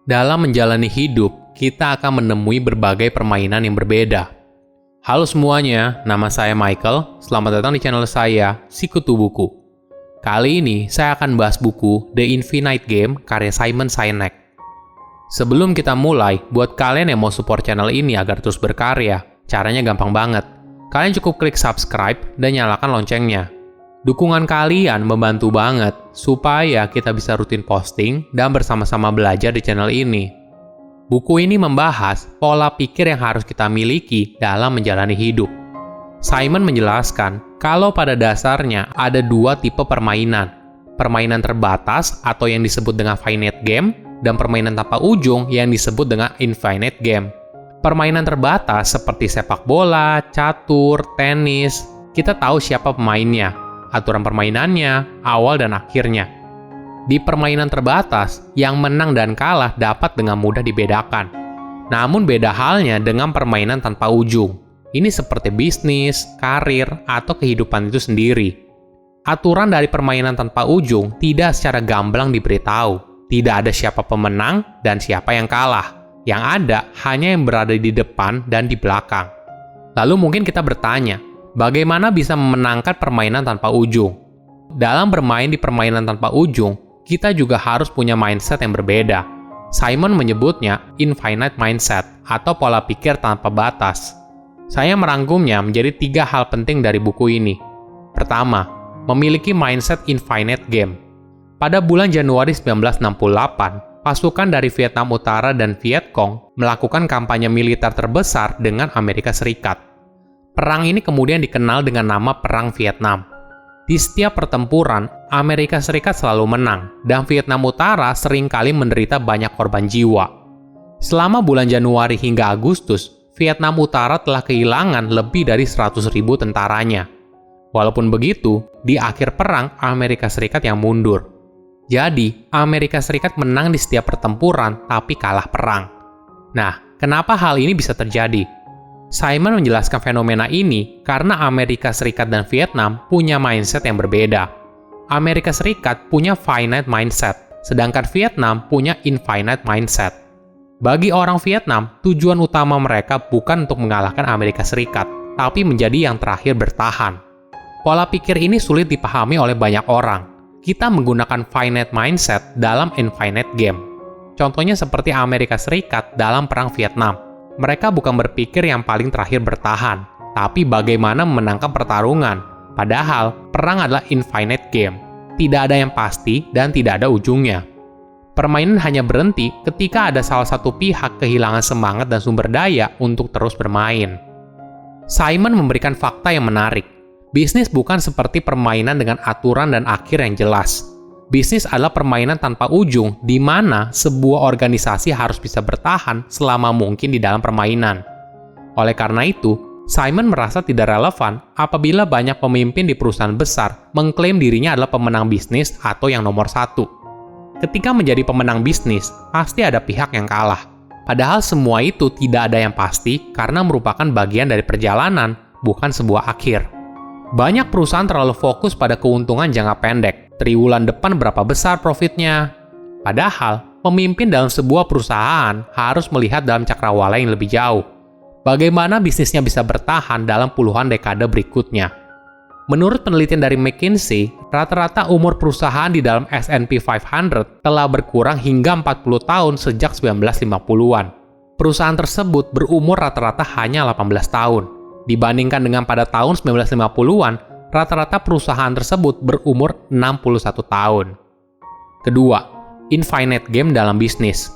Dalam menjalani hidup, kita akan menemui berbagai permainan yang berbeda. Halo semuanya, nama saya Michael. Selamat datang di channel saya, Sikutu Buku. Kali ini, saya akan bahas buku The Infinite Game karya Simon Sinek. Sebelum kita mulai, buat kalian yang mau support channel ini agar terus berkarya, caranya gampang banget. Kalian cukup klik subscribe dan nyalakan loncengnya. Dukungan kalian membantu banget supaya kita bisa rutin posting dan bersama-sama belajar di channel ini. Buku ini membahas pola pikir yang harus kita miliki dalam menjalani hidup. Simon menjelaskan kalau pada dasarnya ada dua tipe permainan. Permainan terbatas atau yang disebut dengan finite game dan permainan tanpa ujung yang disebut dengan infinite game. Permainan terbatas seperti sepak bola, catur, tenis, kita tahu siapa pemainnya, aturan permainannya, awal dan akhirnya. Di permainan terbatas, yang menang dan kalah dapat dengan mudah dibedakan. Namun beda halnya dengan permainan tanpa ujung. Ini seperti bisnis, karir, atau kehidupan itu sendiri. Aturan dari permainan tanpa ujung tidak secara gamblang diberitahu. Tidak ada siapa pemenang dan siapa yang kalah. Yang ada hanya yang berada di depan dan di belakang. Lalu mungkin kita bertanya, bagaimana bisa memenangkan permainan tanpa ujung? Dalam bermain di permainan tanpa ujung, kita juga harus punya mindset yang berbeda. Simon menyebutnya infinite mindset atau pola pikir tanpa batas. Saya merangkumnya menjadi 3 hal penting dari buku ini. Pertama, memiliki mindset infinite game. Pada bulan Januari 1968, pasukan dari Vietnam Utara dan Viet Cong melakukan kampanye militer terbesar dengan Amerika Serikat. Perang ini kemudian dikenal dengan nama Perang Vietnam. Di setiap pertempuran, Amerika Serikat selalu menang, dan Vietnam Utara seringkali menderita banyak korban jiwa. Selama bulan Januari hingga Agustus, Vietnam Utara telah kehilangan lebih dari 100.000 tentaranya. Walaupun begitu, di akhir perang, Amerika Serikat yang mundur. Jadi, Amerika Serikat menang di setiap pertempuran, tapi kalah perang. Nah, kenapa hal ini bisa terjadi? Simon menjelaskan fenomena ini karena Amerika Serikat dan Vietnam punya mindset yang berbeda. Amerika Serikat punya finite mindset, sedangkan Vietnam punya infinite mindset. Bagi orang Vietnam, tujuan utama mereka bukan untuk mengalahkan Amerika Serikat, tapi menjadi yang terakhir bertahan. Pola pikir ini sulit dipahami oleh banyak orang. Kita menggunakan finite mindset dalam infinite game. Contohnya seperti Amerika Serikat dalam Perang Vietnam. Mereka bukan berpikir yang paling terakhir bertahan, tapi bagaimana memenangkan pertarungan. Padahal, perang adalah infinite game. Tidak ada yang pasti dan tidak ada ujungnya. Permainan hanya berhenti ketika ada salah satu pihak kehilangan semangat dan sumber daya untuk terus bermain. Simon memberikan fakta yang menarik. Bisnis bukan seperti permainan dengan aturan dan akhir yang jelas. Bisnis adalah permainan tanpa ujung, di mana sebuah organisasi harus bisa bertahan selama mungkin di dalam permainan. Oleh karena itu, Simon merasa tidak relevan apabila banyak pemimpin di perusahaan besar mengklaim dirinya adalah pemenang bisnis atau yang nomor 1. Ketika menjadi pemenang bisnis, pasti ada pihak yang kalah. Padahal semua itu tidak ada yang pasti karena merupakan bagian dari perjalanan, bukan sebuah akhir. Banyak perusahaan terlalu fokus pada keuntungan jangka pendek. Triwulan depan berapa besar profitnya? Padahal, pemimpin dalam sebuah perusahaan harus melihat dalam cakrawala yang lebih jauh. Bagaimana bisnisnya bisa bertahan dalam puluhan dekade berikutnya? Menurut penelitian dari McKinsey, rata-rata umur perusahaan di dalam S&P 500 telah berkurang hingga 40 tahun sejak 1950-an. Perusahaan tersebut berumur rata-rata hanya 18 tahun. Dibandingkan dengan pada tahun 1950-an, rata-rata perusahaan tersebut berumur 61 tahun. Kedua, infinite game dalam bisnis.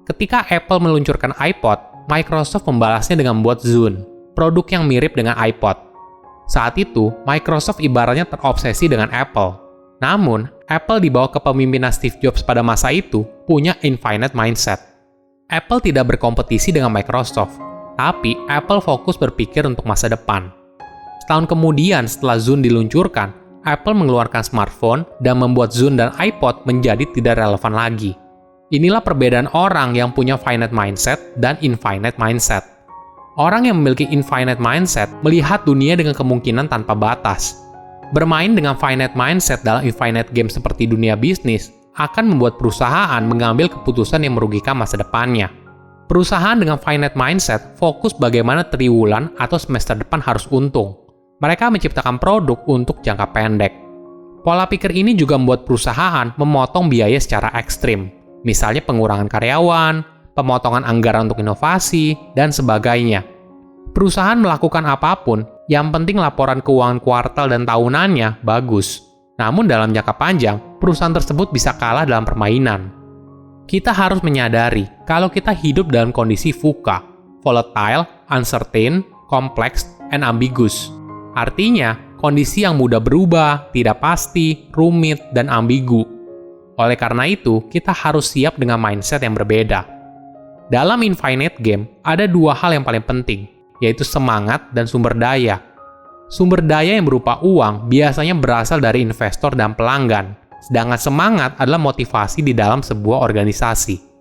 Ketika Apple meluncurkan iPod, Microsoft membalasnya dengan membuat Zune, produk yang mirip dengan iPod. Saat itu, Microsoft ibaratnya terobsesi dengan Apple. Namun, Apple di bawah kepemimpinan Steve Jobs pada masa itu punya infinite mindset. Apple tidak berkompetisi dengan Microsoft, tapi Apple fokus berpikir untuk masa depan. Setahun kemudian setelah Zune diluncurkan, Apple mengeluarkan smartphone dan membuat Zune dan iPod menjadi tidak relevan lagi. Inilah perbedaan orang yang punya finite mindset dan infinite mindset. Orang yang memiliki infinite mindset melihat dunia dengan kemungkinan tanpa batas. Bermain dengan finite mindset dalam infinite game seperti dunia bisnis akan membuat perusahaan mengambil keputusan yang merugikan masa depannya. Perusahaan dengan finite mindset fokus bagaimana triwulan atau semester depan harus untung. Mereka menciptakan produk untuk jangka pendek. Pola pikir ini juga membuat perusahaan memotong biaya secara ekstrim, misalnya pengurangan karyawan, pemotongan anggaran untuk inovasi, dan sebagainya. Perusahaan melakukan apapun, yang penting laporan keuangan kuartal dan tahunannya bagus. Namun dalam jangka panjang, perusahaan tersebut bisa kalah dalam permainan. Kita harus menyadari kalau kita hidup dalam kondisi VUCA, volatile, uncertain, complex, and ambiguous. Artinya, kondisi yang mudah berubah, tidak pasti, rumit, dan ambigu. Oleh karena itu, kita harus siap dengan mindset yang berbeda. Dalam infinite game, ada dua hal yang paling penting, yaitu semangat dan sumber daya. Sumber daya yang berupa uang biasanya berasal dari investor dan pelanggan, sedangkan semangat adalah motivasi di dalam sebuah organisasi.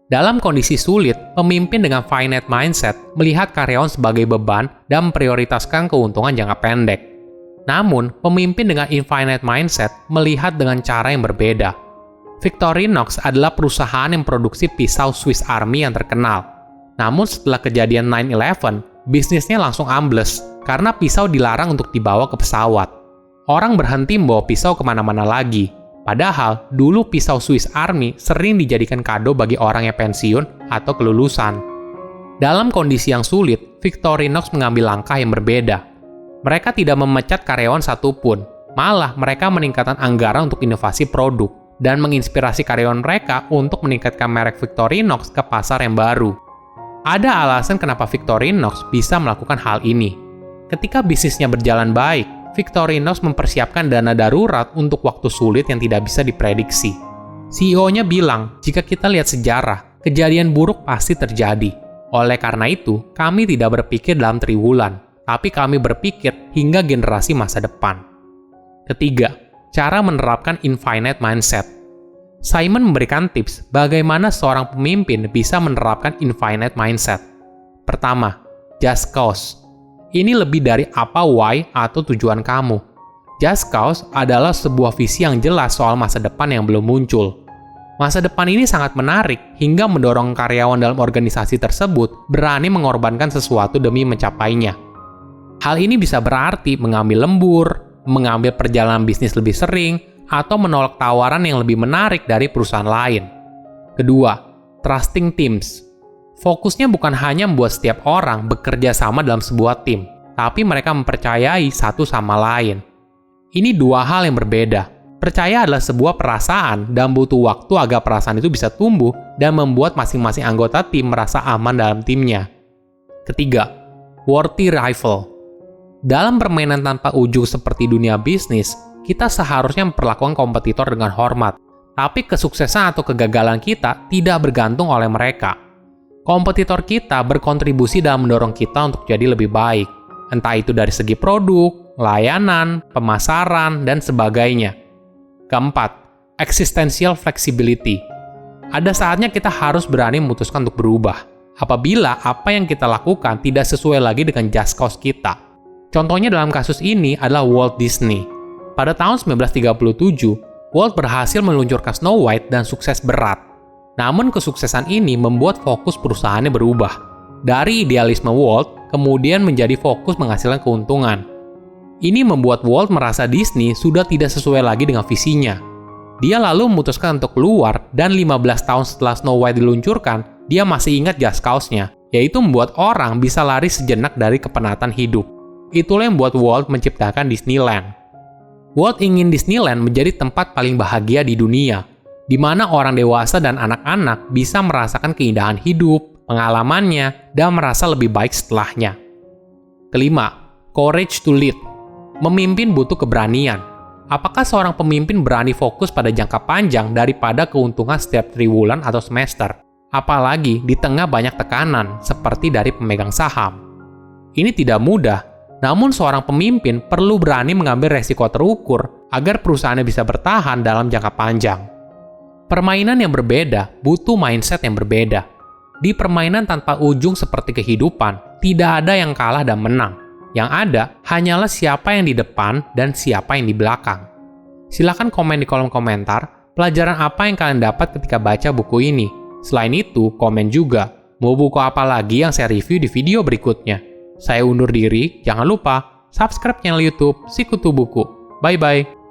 Dalam kondisi sulit, pemimpin dengan finite mindset melihat karyawan sebagai beban dan memprioritaskan keuntungan jangka pendek. Namun, pemimpin dengan infinite mindset melihat dengan cara yang berbeda. Victorinox adalah perusahaan yang produksi pisau Swiss Army yang terkenal. Namun setelah kejadian 9/11, bisnisnya langsung ambles karena pisau dilarang untuk dibawa ke pesawat. Orang berhenti membawa pisau kemana-mana lagi. Padahal, dulu pisau Swiss Army sering dijadikan kado bagi orang yang pensiun atau kelulusan. Dalam kondisi yang sulit, Victorinox mengambil langkah yang berbeda. Mereka tidak memecat karyawan satupun, malah mereka meningkatkan anggaran untuk inovasi produk dan menginspirasi karyawan mereka untuk meningkatkan merek Victorinox ke pasar yang baru. Ada alasan kenapa Victorinox bisa melakukan hal ini. Ketika bisnisnya berjalan baik, Victorinox mempersiapkan dana darurat untuk waktu sulit yang tidak bisa diprediksi. CEO-nya bilang, jika kita lihat sejarah, kejadian buruk pasti terjadi. Oleh karena itu, kami tidak berpikir dalam triwulan, tapi kami berpikir hingga generasi masa depan. Ketiga, cara menerapkan infinite mindset. Simon memberikan tips bagaimana seorang pemimpin bisa menerapkan infinite mindset. Pertama, just cause. Ini lebih dari apa why atau tujuan kamu. Just cause adalah sebuah visi yang jelas soal masa depan yang belum muncul. Masa depan ini sangat menarik hingga mendorong karyawan dalam organisasi tersebut berani mengorbankan sesuatu demi mencapainya. Hal ini bisa berarti mengambil lembur, mengambil perjalanan bisnis lebih sering, atau menolak tawaran yang lebih menarik dari perusahaan lain. Kedua, trusting teams. Fokusnya bukan hanya membuat setiap orang bekerja sama dalam sebuah tim, tapi mereka mempercayai satu sama lain. Ini dua hal yang berbeda. Percaya adalah sebuah perasaan dan butuh waktu agar perasaan itu bisa tumbuh dan membuat masing-masing anggota tim merasa aman dalam timnya. Ketiga, worthy rival. Dalam permainan tanpa ujung seperti dunia bisnis, kita seharusnya memperlakukan kompetitor dengan hormat, tapi kesuksesan atau kegagalan kita tidak bergantung oleh mereka. Kompetitor kita berkontribusi dalam mendorong kita untuk jadi lebih baik, entah itu dari segi produk, layanan, pemasaran, dan sebagainya. Keempat, existential flexibility. Ada saatnya kita harus berani memutuskan untuk berubah, apabila apa yang kita lakukan tidak sesuai lagi dengan just cause kita. Contohnya dalam kasus ini adalah Walt Disney. Pada tahun 1937, Walt berhasil meluncurkan Snow White dan sukses berat. Namun kesuksesan ini membuat fokus perusahaannya berubah. Dari idealisme Walt, kemudian menjadi fokus menghasilkan keuntungan. Ini membuat Walt merasa Disney sudah tidak sesuai lagi dengan visinya. Dia lalu memutuskan untuk keluar, dan 15 tahun setelah Snow White diluncurkan, dia masih ingat just cause-nya, yaitu membuat orang bisa lari sejenak dari kepenatan hidup. Itulah yang membuat Walt menciptakan Disneyland. Walt ingin Disneyland menjadi tempat paling bahagia di dunia, di mana orang dewasa dan anak-anak bisa merasakan keindahan hidup, pengalamannya, dan merasa lebih baik setelahnya. Kelima, courage to lead. Memimpin butuh keberanian. Apakah seorang pemimpin berani fokus pada jangka panjang daripada keuntungan setiap triwulan atau semester? Apalagi di tengah banyak tekanan, seperti dari pemegang saham. Ini tidak mudah. Namun seorang pemimpin perlu berani mengambil resiko terukur agar perusahaannya bisa bertahan dalam jangka panjang. Permainan yang berbeda butuh mindset yang berbeda. Di permainan tanpa ujung seperti kehidupan, tidak ada yang kalah dan menang. Yang ada hanyalah siapa yang di depan dan siapa yang di belakang. Silakan komen di kolom komentar, pelajaran apa yang kalian dapat ketika baca buku ini. Selain itu, komen juga, mau buku apa lagi yang saya review di video berikutnya. Saya undur diri, jangan lupa subscribe channel YouTube Sikutu Buku. Bye-bye.